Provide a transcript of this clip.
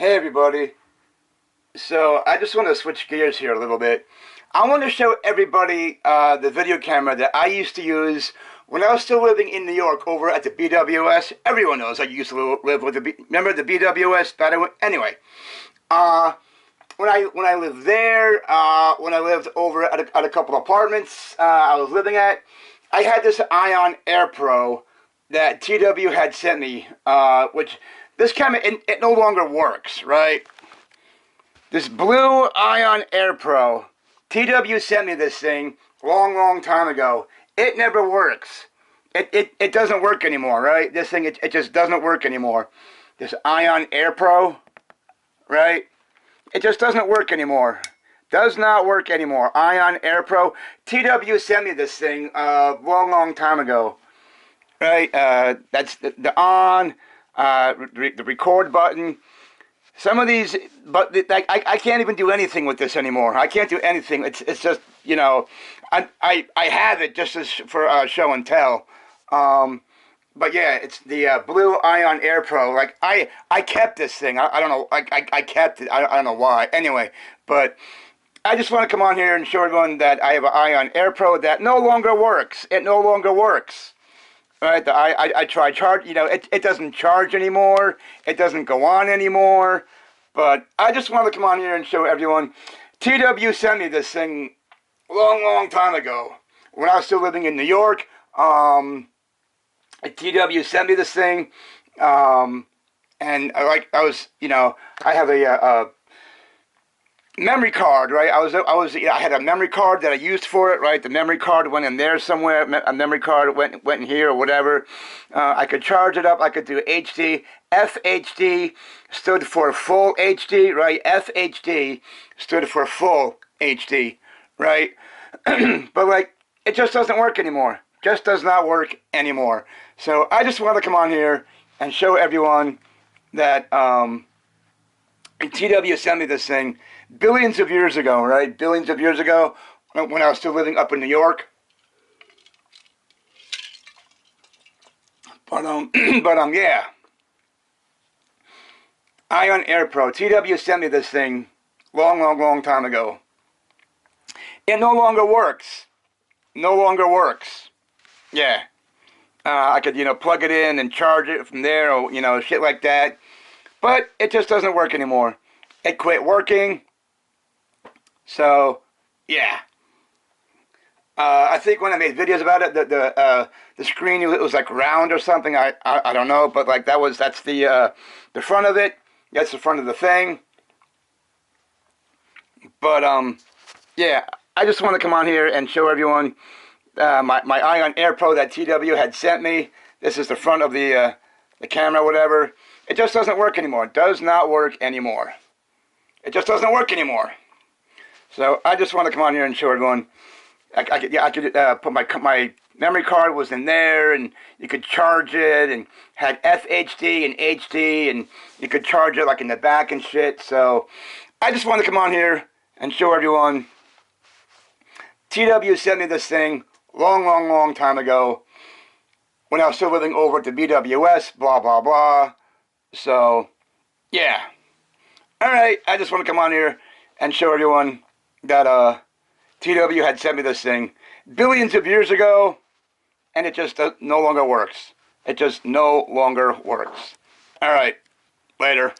Hey everybody. So I just want to switch gears here a little bit. I want to show everybody the video camera that I used to use when I was still living in New York over at the BWS. Everyone knows I used to live with remember the BWS? Anyway, when I lived there, when I lived over at a couple apartments I was living at, I had this IONAIRPRO that TW had sent me, which this camera, it no longer works, right? This blue IONAIRPRO, TW sent me this thing long time ago. It never works. It doesn't work anymore, right? This thing, it just doesn't work anymore. This IONAIRPRO, right? It just doesn't work anymore. Does not work anymore. IONAIRPRO. TW sent me this thing long time ago. Right? That's the on, the record button. Some of these, but I can't even do anything with this anymore. I can't do anything. It's just, you know, I have it just as for show and tell. But yeah, it's the blue IONAIRPRO. Like I kept this thing. I don't know. I kept it. I don't know why. Anyway, but I just want to come on here and show everyone that I have an IONAIRPRO that no longer works. It no longer works. Right? I try charge. You know, it doesn't charge anymore. It doesn't go on anymore. But I just want to come on here and show everyone. TW sent me this thing long time ago when I was still living in New York. TW sent me this thing, and I have a memory card, right? I had a memory card that I used for it, right? The memory card went in there somewhere. A memory card went in here or whatever. I could charge it up. I could do HD. FHD stood for full HD, right? FHD stood for full HD, right? But like, it just doesn't work anymore. Just does not work anymore. So I just want to come on here and show everyone that TW sent me this thing billions of years ago, right? Billions of years ago when I was still living up in New York. But yeah. IONAIRPRO. TW sent me this thing long time ago. It no longer works. No longer works. Yeah. I could, plug it in and charge it from there or, shit like that. But it just doesn't work anymore. It quit working. So, yeah. I think when I made videos about it, the screen, it was like round or something. I don't know, but like that's the front of it. That's the front of the thing. But yeah, I just want to come on here and show everyone my IONAIRPRO that TW had sent me. This is the front of the camera, whatever. It just doesn't work anymore. It does not work anymore. It just doesn't work anymore. So I just want to come on here and show everyone. I could put my memory card was in there, and you could charge it, and had FHD and HD, and you could charge it like in the back and shit. So I just want to come on here and show everyone. TW sent me this thing long time ago when I was still living over at the BWS. Blah blah blah. So yeah. All right. I just want to come on here and show everyone that TW had sent me this thing billions of years ago, and it just no longer works. It just no longer works. All right, later.